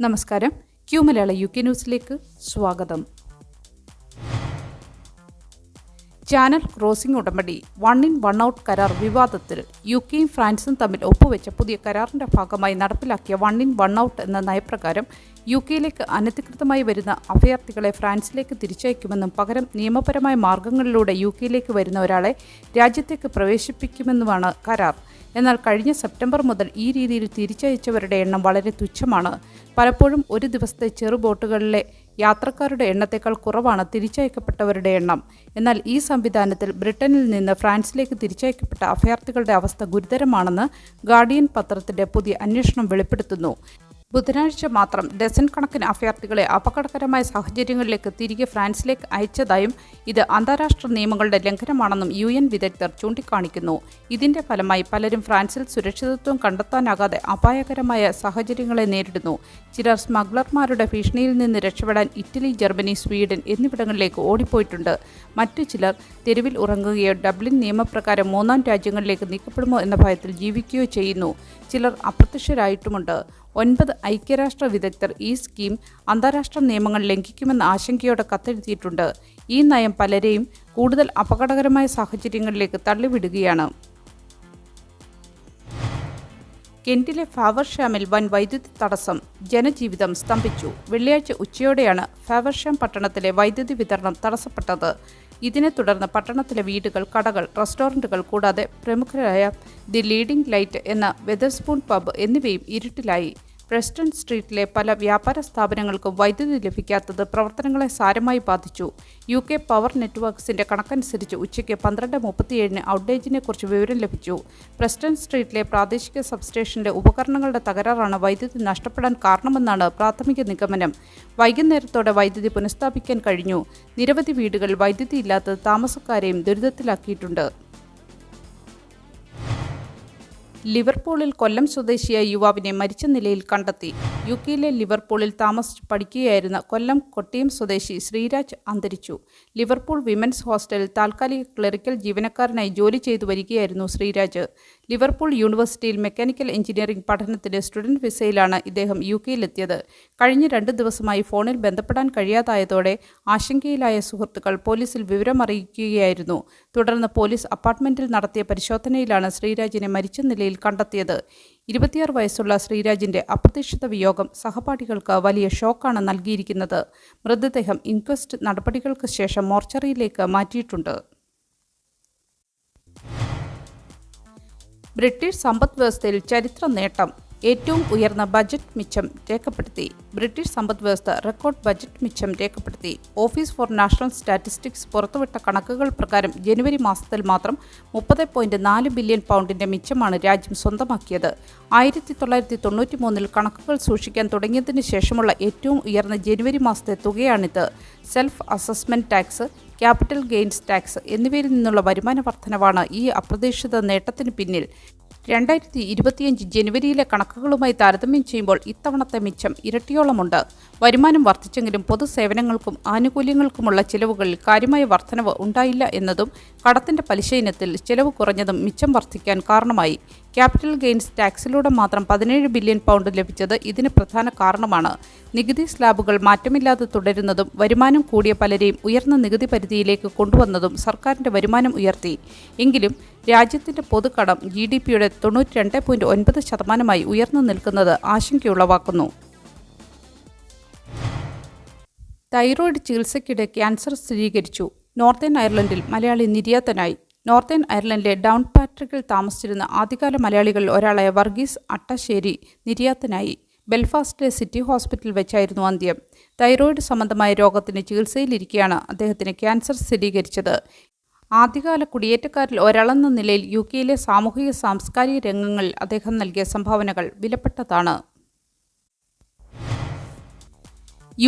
നമസ്കാരം. ക്യൂ മലയാള UK ന്യൂസിലേക്ക് സ്വാഗതം. ചാനൽ ക്രോസിംഗ് ഉടമ്പടി 1-in 1-out കരാർ വിവാദത്തിൽ. യുകെയും ഫ്രാൻസും തമ്മിൽ ഒപ്പുവെച്ച പുതിയ കരാറിന്റെ ഭാഗമായി നടപ്പിലാക്കിയ 1-in 1-out എന്ന നയപ്രകാരം യുകെയിലേക്ക് അനധികൃതമായി വരുന്ന അഭയാർത്ഥികളെ ഫ്രാൻസിലേക്ക് തിരിച്ചയക്കുമെന്നും പകരം നിയമപരമായ മാർഗങ്ങളിലൂടെ യുകെയിലേക്ക് വരുന്ന ഒരാളെ രാജ്യത്തേക്ക് പ്രവേശിപ്പിക്കുമെന്നുമാണ് കരാർ. എന്നാൽ കഴിഞ്ഞ സെപ്റ്റംബർ മുതൽ ഈ രീതിയിൽ തിരിച്ചയച്ചവരുടെ എണ്ണം വളരെ തുച്ഛമാണ്. പലപ്പോഴും ഒരു ദിവസത്തെ ചെറു ബോട്ടുകളിലെ യാത്രക്കാരുടെ എണ്ണത്തേക്കാൾ കുറവാണ് തിരിച്ചയക്കപ്പെട്ടവരുടെ എണ്ണം. എന്നാൽ ഈ സംവിധാനത്തിൽ ബ്രിട്ടനിൽ നിന്ന് ഫ്രാൻസിലേക്ക് തിരിച്ചയക്കപ്പെട്ട അഭയാർത്ഥികളുടെ അവസ്ഥ ഗുരുതരമാണെന്ന് ഗാർഡിയൻ പത്രത്തിന്റെ പുതിയ അന്വേഷണം വെളിപ്പെടുത്തുന്നു. ബുധനാഴ്ച മാത്രം ഡസൻ കണക്കിന് അഭയാർത്ഥികളെ അപകടകരമായ സാഹചര്യങ്ങളിലേക്ക് തിരികെ ഫ്രാൻസിലേക്ക് അയച്ചതായും ഇത് അന്താരാഷ്ട്ര നിയമങ്ങളുടെ ലംഘനമാണെന്നും UN വിദഗ്ധർ ചൂണ്ടിക്കാണിക്കുന്നു. ഇതിന്റെ ഫലമായി പലരും ഫ്രാൻസിൽ സുരക്ഷിതത്വം കണ്ടെത്താനാകാതെ അപായകരമായ സാഹചര്യങ്ങളെ നേരിടുന്നു. ചിലർ സ്മഗ്ലർമാരുടെ ഭീഷണിയിൽ നിന്ന് രക്ഷപ്പെടാൻ ഇറ്റലി, ജർമ്മനി, സ്വീഡൻ എന്നിവിടങ്ങളിലേക്ക് ഓടിപ്പോയിട്ടുണ്ട്. മറ്റു ചിലർ തെരുവിൽ ഉറങ്ങുകയോ ഡബ്ലിൻ നിയമപ്രകാരം 3 രാജ്യങ്ങളിലേക്ക് നീക്കപ്പെടുമോ എന്ന ഭയത്തിൽ ജീവിക്കുകയോ ചെയ്യുന്നു. ചിലർ അപ്രത്യക്ഷരായിട്ടുമുണ്ട്. 9 ഐക്യരാഷ്ട്ര വിദഗ്ധർ ഈ സ്കീം അന്താരാഷ്ട്ര നിയമങ്ങൾ ലംഘിക്കുമെന്ന ആശങ്കയോടെ കത്തെഴുതിയിട്ടുണ്ട്. ഈ നയം പലരെയും കൂടുതൽ അപകടകരമായ സാഹചര്യങ്ങളിലേക്ക് തള്ളിവിടുകയാണ്. കെന്റിലെ ഫാവർഷാമിൽ വൻ വൈദ്യുതി തടസ്സം, ജനജീവിതം സ്തംഭിച്ചു. വെള്ളിയാഴ്ച ഉച്ചയോടെയാണ് ഫാവർഷാം പട്ടണത്തിലെ വൈദ്യുതി വിതരണം തടസ്സപ്പെട്ടത്. ഇതിനെ തുടർന്ന് പട്ടണത്തിലെ വീടുകൾ, കടകൾ, റെസ്റ്റോറൻറ്റുകൾ കൂടാതെ പ്രമുഖരായ ദി ലീഡിംഗ് ലൈറ്റ് എന്ന വെതർസ്പൂൺ പബ് എന്നിവയും ഇരുട്ടിലായി. പ്രസ്റ്റൺ സ്ട്രീറ്റിലെ പല വ്യാപാര സ്ഥാപനങ്ങൾക്കും വൈദ്യുതി ലഭിക്കാത്തത് പ്രവർത്തനങ്ങളെ സാരമായി ബാധിച്ചു. UK പവർ നെറ്റ്വർക്ക്സിന്റെ കണക്കനുസരിച്ച് ഉച്ചയ്ക്ക് 12:37 ഔട്ടേജിനെ കുറിച്ച് വിവരം ലഭിച്ചു. പ്രസ്റ്റൺ സ്ട്രീറ്റിലെ പ്രാദേശിക സബ്സ്റ്റേഷന്റെ ഉപകരണങ്ങളുടെ തകരാറാണ് വൈദ്യുതി നഷ്ടപ്പെടാൻ കാരണമെന്നാണ് പ്രാഥമിക നിഗമനം. വൈകുന്നേരത്തോടെ വൈദ്യുതി പുനഃസ്ഥാപിക്കാൻ കഴിഞ്ഞു. നിരവധി വീടുകളിൽ വൈദ്യുതി ഇല്ലാത്തത് താമസക്കാരെയും ദുരിതത്തിലാക്കിയിട്ടുണ്ട്. ലിവർപൂളിൽ കൊല്ലം സ്വദേശിയായ യുവാവിനെ മരിച്ച നിലയിൽ കണ്ടെത്തി. യുകെയിലെ ലിവർപൂളിൽ താമസിച്ച് പഠിക്കുകയായിരുന്ന കൊല്ലം കൊട്ടിയം സ്വദേശി ശ്രീരാജ് അന്തരിച്ചു. ലിവർപൂൾ വിമൻസ് ഹോസ്റ്റലിൽ താൽക്കാലിക ക്ലറിക്കൽ ജീവനക്കാരനായി ജോലി ചെയ്തു വരികയായിരുന്നു ശ്രീരാജ്. ലിവർപൂൾ യൂണിവേഴ്സിറ്റിയിൽ മെക്കാനിക്കൽ എഞ്ചിനീയറിംഗ് പഠനത്തിന് സ്റ്റുഡന്റ് വിസയിലാണ് ഇദ്ദേഹം യുകെയിലെത്തിയത്. കഴിഞ്ഞ 2 ദിവസമായി ഫോണിൽ ബന്ധപ്പെടാൻ കഴിയാതായതോടെ ആശങ്കയിലായ സുഹൃത്തുക്കൾ പോലീസിൽ വിവരമറിയിക്കുകയായിരുന്നു. തുടർന്ന് പോലീസ് അപ്പാർട്ട്മെന്റിൽ നടത്തിയ പരിശോധനയിലാണ് ശ്രീരാജിനെ മരിച്ച നിലയിൽ കണ്ടെത്തിയത്. 26 വയസ്സുള്ള ശ്രീരാജിന്റെ അപ്രതീക്ഷിത വിയോഗം സഹപാഠികൾക്ക് വലിയ ഷോക്കാണ് നൽകിയിരിക്കുന്നത്. മൃതദേഹം ഇൻക്വസ്റ്റ് നടപടികൾക്ക് ശേഷം മോർച്ചറിയിലേക്ക് മാറ്റിയിട്ടുണ്ട്. ബ്രിട്ടീഷ് സമ്പദ് വ്യവസ്ഥയിൽ ചരിത്ര നേട്ടം, ഏറ്റവും ഉയർന്ന ബജറ്റ് മിച്ചം രേഖപ്പെടുത്തി. ബ്രിട്ടീഷ് സമ്പദ് വ്യവസ്ഥ റെക്കോർഡ് ബജറ്റ് മിച്ചം രേഖപ്പെടുത്തി. ഓഫീസ് ഫോർ നാഷണൽ സ്റ്റാറ്റിസ്റ്റിക്സ് പുറത്തുവിട്ട കണക്കുകൾ പ്രകാരം ജനുവരി മാസത്തിൽ മാത്രം 30.4 ബില്യൺ പൗണ്ടിന്റെ മിച്ചമാണ് രാജ്യം സ്വന്തമാക്കിയത്. 1993 കണക്കുകൾ സൂക്ഷിക്കാൻ തുടങ്ങിയതിന് ശേഷമുള്ള ഏറ്റവും ഉയർന്ന ജനുവരി മാസത്തെ തുകയാണിത്. Self assessment tax, capital gains tax എന്നിവയിൽ നിന്നുള്ള വരുമാന വർധനവാണ് ഈ അപ്രതീക്ഷിത നേട്ടത്തിന് പിന്നിൽ. 2025 ജനുവരിയിലെ കണക്കുകളുമായി താരതമ്യം ചെയ്യുമ്പോൾ ഇത്തവണത്തെ മിച്ചം ഇരട്ടിയോളമുണ്ട്. വരുമാനം വർദ്ധിച്ചെങ്കിലും പൊതുസേവനങ്ങൾക്കും ആനുകൂല്യങ്ങൾക്കുമുള്ള ചിലവുകളിൽ കാര്യമായ വർധനവ് ഉണ്ടായില്ല എന്നതും കടത്തിന്റെ പലിശ ഇനത്തിൽ ചിലവ് കുറഞ്ഞതും മിച്ചം വർദ്ധിക്കാൻ കാരണമായി. ക്യാപിറ്റൽ ഗെയിൻസ് ടാക്സിലൂടെ മാത്രം 17 ബില്യൺ പൗണ്ട് ലഭിച്ചത് ഇതിന് പ്രധാന കാരണമാണ്. നികുതി സ്ലാബുകൾ മാറ്റമില്ലാതെ തുടരുന്നതും വരുമാനം കൂടിയ പലരെയും ഉയർന്ന നികുതി പരിധിയിലേക്ക് കൊണ്ടുവന്നതും സർക്കാരിന്റെ വരുമാനം ഉയർത്തി. എങ്കിലും രാജ്യത്തിന്റെ പൊതുകടം GDPയുടെ 92.9% ഉയർന്നു നിൽക്കുന്നത് ആശങ്കയുളവാക്കുന്നു. തൈറോയ്ഡ് ചികിത്സയ്ക്കിടെ ക്യാൻസർ സ്ഥിരീകരിച്ചു. നോർത്തേൺ അയർലൻഡിൽ മലയാളി നിര്യാതനായി. നോർത്തേൺ അയർലൻഡിലെ ഡൗൺ പാട്രിക്കിൽ താമസിച്ചിരുന്ന ആദ്യകാല മലയാളികളിൽ ഒരാളായ വർഗീസ് അട്ടശ്ശേരി നിര്യാതനായി. ബെൽഫാസ്റ്റിലെ സിറ്റി ഹോസ്പിറ്റലിൽ വെച്ചായിരുന്നു അന്ത്യം. തൈറോയ്ഡ് സംബന്ധമായ രോഗത്തിന് ചികിത്സയിലിരിക്കെയാണ് അദ്ദേഹത്തിന് ക്യാൻസർ സ്ഥിരീകരിച്ചത്. ആദ്യകാല കുടിയേറ്റക്കാരിൽ ഒരാളെന്ന നിലയിൽ യുകെയിലെ സാമൂഹിക സാംസ്കാരിക രംഗങ്ങളിൽ അദ്ദേഹം നൽകിയ സംഭാവനകൾ വിലപ്പെട്ടതാണ്.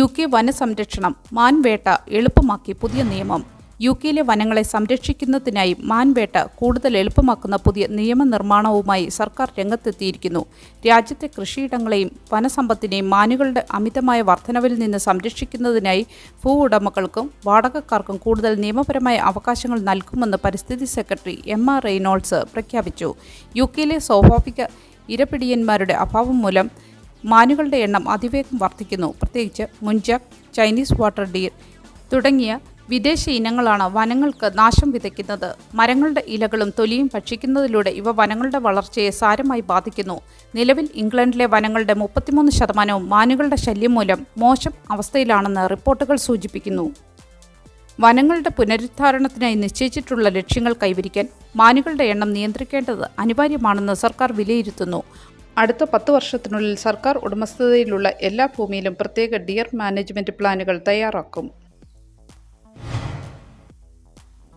UK വനസംരക്ഷണം, മാൻവേട്ട എളുപ്പമാക്കി പുതിയ നിയമം. യുകെയിലെ വനങ്ങളെ സംരക്ഷിക്കുന്നതിനായി മാൻവേട്ട കൂടുതൽ എളുപ്പമാക്കുന്ന പുതിയ നിയമനിർമ്മാണവുമായി സർക്കാർ രംഗത്തെത്തിയിരിക്കുന്നു. രാജ്യത്തെ കൃഷിയിടങ്ങളെയും വനസമ്പത്തിനെയും മാനുകളുടെ അമിതമായ വർധനവിൽ നിന്ന് സംരക്ഷിക്കുന്നതിനായി ഭൂ ഉടമകൾക്കും വാടകക്കാർക്കും കൂടുതൽ നിയമപരമായ അവകാശങ്ങൾ നൽകുമെന്ന് പരിസ്ഥിതി സെക്രട്ടറി Emma Reynolds പ്രഖ്യാപിച്ചു. യുകെയിലെ സ്വാഭാവിക ഇരപിടിയന്മാരുടെ അഭാവം മൂലം മാനുകളുടെ എണ്ണം അതിവേഗം വർദ്ധിക്കുന്നു. പ്രത്യേകിച്ച് മുൻജാക്ക്, ചൈനീസ് വാട്ടർ ഡീർ തുടങ്ങിയ വിദേശ ഇനങ്ങളാണ് വനങ്ങൾക്ക് നാശം വിതയ്ക്കുന്നത്. മരങ്ങളുടെ ഇലകളും തൊലിയും ഭക്ഷിക്കുന്നതിലൂടെ ഇവ വനങ്ങളുടെ വളർച്ചയെ സാരമായി ബാധിക്കുന്നു. നിലവിൽ ഇംഗ്ലണ്ടിലെ വനങ്ങളുടെ 33% മാനുകളുടെ ശല്യം മൂലം മോശം അവസ്ഥയിലാണെന്ന് റിപ്പോർട്ടുകൾ സൂചിപ്പിക്കുന്നു. വനങ്ങളുടെ പുനരുദ്ധാരണത്തിനായി നിശ്ചയിച്ചിട്ടുള്ള ലക്ഷ്യങ്ങൾ കൈവരിക്കാൻ മാനുകളുടെ എണ്ണം നിയന്ത്രിക്കേണ്ടത് അനിവാര്യമാണെന്ന് സർക്കാർ വിലയിരുത്തുന്നു. അടുത്ത 10 വർഷത്തിനുള്ളിൽ സർക്കാർ ഉടമസ്ഥതയിലുള്ള എല്ലാ ഭൂമിയിലും പ്രത്യേക ഡിയർ മാനേജ്മെന്റ് പ്ലാനുകൾ തയ്യാറാക്കും.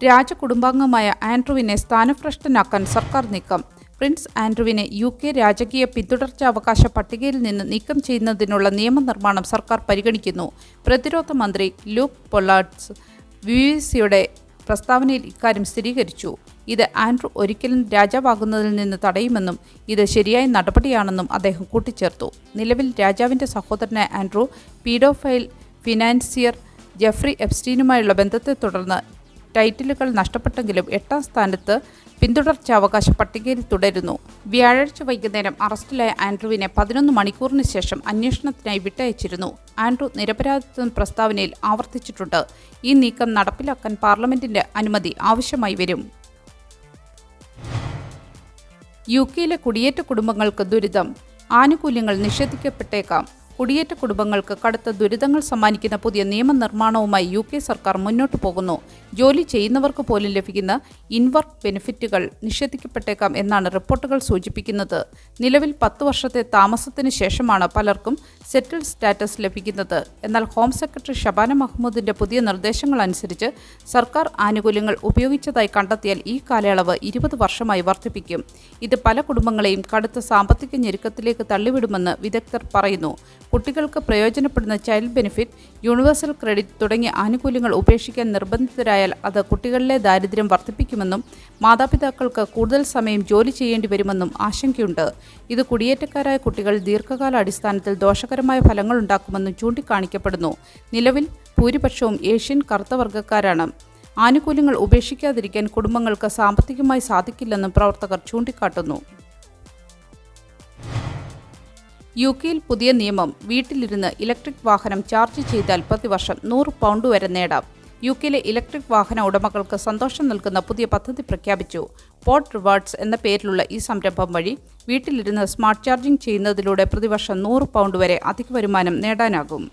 രാജകുടുംബാംഗമായ ആൻഡ്രൂവിനെ സ്ഥാനഭ്രഷ്ടനാക്കാൻ സർക്കാർ നീക്കം. പ്രിൻസ് ആൻഡ്രൂവിനെ UK രാജകീയ പിന്തുടർച്ചാവകാശ പട്ടികയിൽ നിന്ന് നീക്കം ചെയ്യുന്നതിനുള്ള നിയമനിർമ്മാണം സർക്കാർ പരിഗണിക്കുന്നു. പ്രതിരോധ മന്ത്രി ലൂക്ക് പൊള്ളാർഡ്സ് BBC-യുടെ പ്രസ്താവനയിൽ ഇക്കാര്യം സ്ഥിരീകരിച്ചു. ഇത് ആൻഡ്രൂ ഒരിക്കലും രാജാവാകുന്നതിൽ നിന്ന് തടയുമെന്നും ഇത് ശരിയായ നടപടിയാണെന്നും അദ്ദേഹം കൂട്ടിച്ചേർത്തു. നിലവിൽ രാജാവിൻ്റെ സഹോദരനായ ആൻഡ്രൂ പീഡോഫൈൽ ഫിനാൻസിയർ ജെഫ്രി എപ്സ്റ്റീനുമായുള്ള ബന്ധത്തെ തുടർന്ന് ടൈറ്റിലുകൾ നഷ്ടപ്പെട്ടെങ്കിലും 8ാം സ്ഥാനത്ത് പിന്തുടർച്ചാവകാശ പട്ടികയിൽ തുടരുന്നു. വ്യാഴാഴ്ച വൈകുന്നേരം അറസ്റ്റിലായ ആൻഡ്രൂവിനെ 11 മണിക്കൂറിന് ശേഷം അന്വേഷണത്തിനായി വിട്ടയച്ചിരുന്നു. ആൻഡ്രൂ നിരപരാധിത്വം പ്രസ്താവനയിൽ ആവർത്തിച്ചിട്ടുണ്ട്. ഈ നീക്കം നടപ്പിലാക്കാൻ പാർലമെന്റിന്റെ അനുമതി ആവശ്യമായി വരും. UK-യിലെ കുടിയേറ്റ കുടുംബങ്ങൾക്ക് ദുരിതം. ആനുകൂല്യങ്ങൾ നിഷേധിക്കപ്പെട്ടേക്കാം. കുടിയേറ്റ കുടുംബങ്ങൾക്ക് കടുത്ത ദുരിതങ്ങൾ സമ്മാനിക്കുന്ന പുതിയ നിയമനിർമ്മാണവുമായി UK സർക്കാർ മുന്നോട്ടു പോകുന്നു. ജോലി ചെയ്യുന്നവർക്ക് പോലും ലഭിക്കുന്ന ഇൻവർക്ക് ബെനിഫിറ്റുകൾ നിഷേധിക്കപ്പെട്ടേക്കാം എന്നാണ് റിപ്പോർട്ടുകൾ സൂചിപ്പിക്കുന്നത്. നിലവിൽ 10 വർഷത്തെ താമസത്തിന് ശേഷമാണ് പലർക്കും സെറ്റിൽ സ്റ്റാറ്റസ് ലഭിക്കുന്നത്. എന്നാൽ ഹോം സെക്രട്ടറി ഷബാന മഹ്മൂദിന്റെ പുതിയ നിർദ്ദേശങ്ങൾ അനുസരിച്ച് സർക്കാർ ആനുകൂല്യങ്ങൾ ഉപയോഗിച്ചതായി കണ്ടെത്തിയാൽ ഈ കാലയളവ് 20 വർഷമായി വർദ്ധിപ്പിക്കും. ഇത് പല കുടുംബങ്ങളെയും കടുത്ത സാമ്പത്തിക ഞെരുക്കത്തിലേക്ക് തള്ളിവിടുമെന്ന് വിദഗ്ധർ പറയുന്നു. കുട്ടികൾക്ക് പ്രയോജനപ്പെടുന്ന ചൈൽഡ് ബെനിഫിറ്റ്, യൂണിവേഴ്സൽ ക്രെഡിറ്റ് തുടങ്ങിയ ആനുകൂല്യങ്ങൾ ഉപേക്ഷിക്കാൻ നിർബന്ധിതരായാൽ അത് കുട്ടികളിലെ ദാരിദ്ര്യം വർദ്ധിപ്പിക്കുമെന്നും മാതാപിതാക്കൾക്ക് കൂടുതൽ സമയം ജോലി ചെയ്യേണ്ടി വരുമെന്നും ആശങ്കയുണ്ട്. ഇത് കുടിയേറ്റക്കാരായ കുട്ടികൾ ദീർഘകാല അടിസ്ഥാനത്തിൽ ദോഷകരമായ ഫലങ്ങളുണ്ടാക്കുമെന്നും ചൂണ്ടിക്കാണിക്കപ്പെടുന്നു. നിലവിൽ ഭൂരിപക്ഷവും ഏഷ്യൻ കറുത്ത വർഗ്ഗക്കാരാണ്. ആനുകൂല്യങ്ങൾ ഉപേക്ഷിക്കാതിരിക്കാൻ കുടുംബങ്ങൾക്ക് സാമ്പത്തികമായി സാധിക്കില്ലെന്നും പ്രവർത്തകർ ചൂണ്ടിക്കാട്ടുന്നു. UK-യിൽ പുതിയ നിയമം. വീട്ടിലിരുന്ന് ഇലക്ട്രിക് വാഹനം ചാർജ് ചെയ്താൽ പ്രതിവർഷം £100 വരെ നേടാം. UK-യിലെ ഇലക്ട്രിക് വാഹന ഉടമകൾക്ക് സന്തോഷം നൽകുന്ന പുതിയ പദ്ധതി പ്രഖ്യാപിച്ചു. പോഡ് റിവാർഡ്സ് എന്ന പേരിലുള്ള ഈ സംരംഭം വഴി വീട്ടിലിരുന്ന് സ്മാർട്ട് ചാർജിംഗ് ചെയ്യുന്നതിലൂടെ പ്രതിവർഷം £100 വരെ അധിക വരുമാനം നേടാനാകും.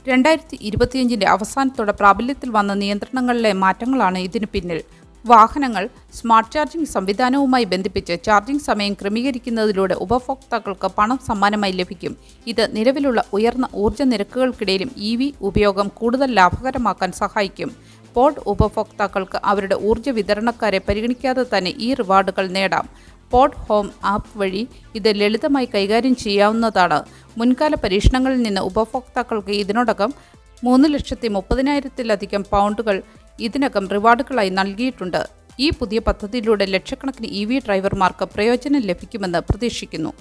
2025 അവസാനത്തോടെ പ്രാബല്യത്തിൽ വന്ന നിയന്ത്രണങ്ങളിലെ മാറ്റങ്ങളാണ് ഇതിനു പിന്നിൽ. വാഹനങ്ങൾ സ്മാർട്ട് ചാർജിംഗ് സംവിധാനവുമായി ബന്ധിപ്പിച്ച് ചാർജിംഗ് സമയം ക്രമീകരിക്കുന്നതിലൂടെ ഉപഭോക്താക്കൾക്ക് പണം സമ്മാനമായി ലഭിക്കും. ഇത് നിലവിലുള്ള ഉയർന്ന ഊർജ്ജ നിരക്കുകൾക്കിടയിലും EV ഉപയോഗം കൂടുതൽ ലാഭകരമാക്കാൻ സഹായിക്കും. പോഡ് ഉപഭോക്താക്കൾക്ക് അവരുടെ ഊർജ്ജ വിതരണക്കാരെ പരിഗണിക്കാതെ തന്നെ ഈ റിവാർഡുകൾ നേടാം. പോഡ് ഹോം ആപ്പ് വഴി ഇത് ലളിതമായി കൈകാര്യം ചെയ്യാവുന്നതാണ്. മുൻകാല പരീക്ഷണങ്ങളിൽ നിന്ന് ഉപഭോക്താക്കൾക്ക് ഇതിനോടകം £3,30,000-ലധികം ഇതിനകം റിവാർഡുകളായി നൽകിയിട്ടുണ്ട്. ഈ പുതിയ പദ്ധതിയിലൂടെ ലക്ഷക്കണക്കിന് EV ഡ്രൈവർമാർക്ക് പ്രയോജനം ലഭിക്കുമെന്ന് പ്രതീക്ഷിക്കുന്നു.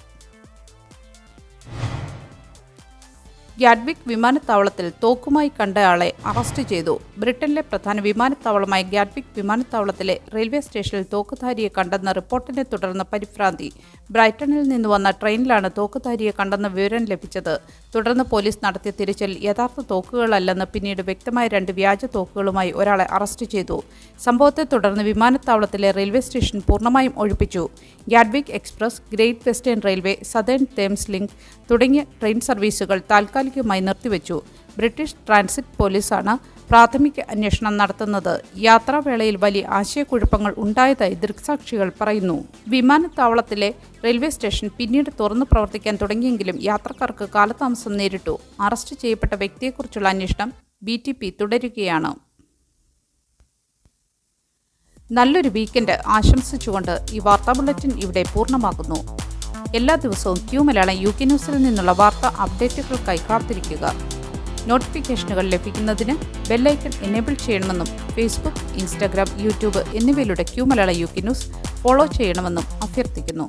ഗ്യാറ്റ്വിക് വിമാനത്താവളത്തിൽ തോക്കുമായി കണ്ടയാളെ അറസ്റ്റ് ചെയ്തു. ബ്രിട്ടനിലെ പ്രധാന വിമാനത്താവളമായ ഗ്യാറ്റ്വിക് വിമാനത്താവളത്തിലെ റെയിൽവേ സ്റ്റേഷനിൽ തോക്കുധാരിയെ കണ്ടെന്ന റിപ്പോർട്ടിനെ തുടർന്ന് പരിഭ്രാന്തി. ബ്രൈറ്റണിൽ നിന്ന് വന്ന ട്രെയിനിലാണ് തോക്കുധാരിയെ കണ്ടെന്ന വിവരം ലഭിച്ചത്. തുടർന്ന് പോലീസ് നടത്തിയ തിരച്ചിൽ യഥാർത്ഥ തോക്കുകളല്ലെന്ന് പിന്നീട് വ്യക്തമായ 2 വ്യാജ തോക്കുകളുമായി ഒരാളെ അറസ്റ്റ് ചെയ്തു. സംഭവത്തെ തുടർന്ന് വിമാനത്താവളത്തിലെ റെയിൽവേ സ്റ്റേഷൻ പൂർണ്ണമായും ഒഴിപ്പിച്ചു. Gatwick Express, Great Western Railway, Southern Thameslink തുടങ്ങിയ ട്രെയിൻ സർവീസുകൾ താൽക്കാലികമായി നിർത്തിവെച്ചു. ബ്രിട്ടീഷ് ട്രാൻസിറ്റ് പോലീസാണ് പ്രാഥമിക അന്വേഷണം നടത്തുന്നത്. യാത്രാവേളയിൽ വലിയ ആശയക്കുഴപ്പങ്ങൾ ഉണ്ടായതായി ദൃക്സാക്ഷികൾ പറയുന്നു. വിമാനത്താവളത്തിലെ റെയിൽവേ സ്റ്റേഷൻ പിന്നീട് തുറന്നു പ്രവർത്തിക്കാൻ തുടങ്ങിയെങ്കിലും യാത്രക്കാർക്ക് കാലതാമസം നേരിട്ടു. അറസ്റ്റ് ചെയ്യപ്പെട്ട വ്യക്തിയെക്കുറിച്ചുള്ള അന്വേഷണം BTP തുടരുകയാണ്. നല്ലൊരു വീക്കെൻഡ് ആശംസിച്ചുകൊണ്ട് ഈ വാർത്താ ബുള്ളറ്റിൻ ഇവിടെ പൂർണ്ണമാകുന്നു. എല്ലാ ദിവസവും Q മലയാളം UK ന്യൂസിൽ നിന്നുള്ള വാർത്താ അപ്ഡേറ്റുകൾക്കായി കാത്തിരിക്കുക. നോട്ടിഫിക്കേഷനുകൾ ലഭിക്കുന്നതിന് ബെല്ലൈക്കൺ എനേബിൾ ചെയ്യണമെന്നും ഫേസ്ബുക്ക്, ഇൻസ്റ്റാഗ്രാം, യൂട്യൂബ് എന്നിവയിലൂടെ Q Malayalam UK news follow ചെയ്യണമെന്നും അഭ്യർത്ഥിക്കുന്നു.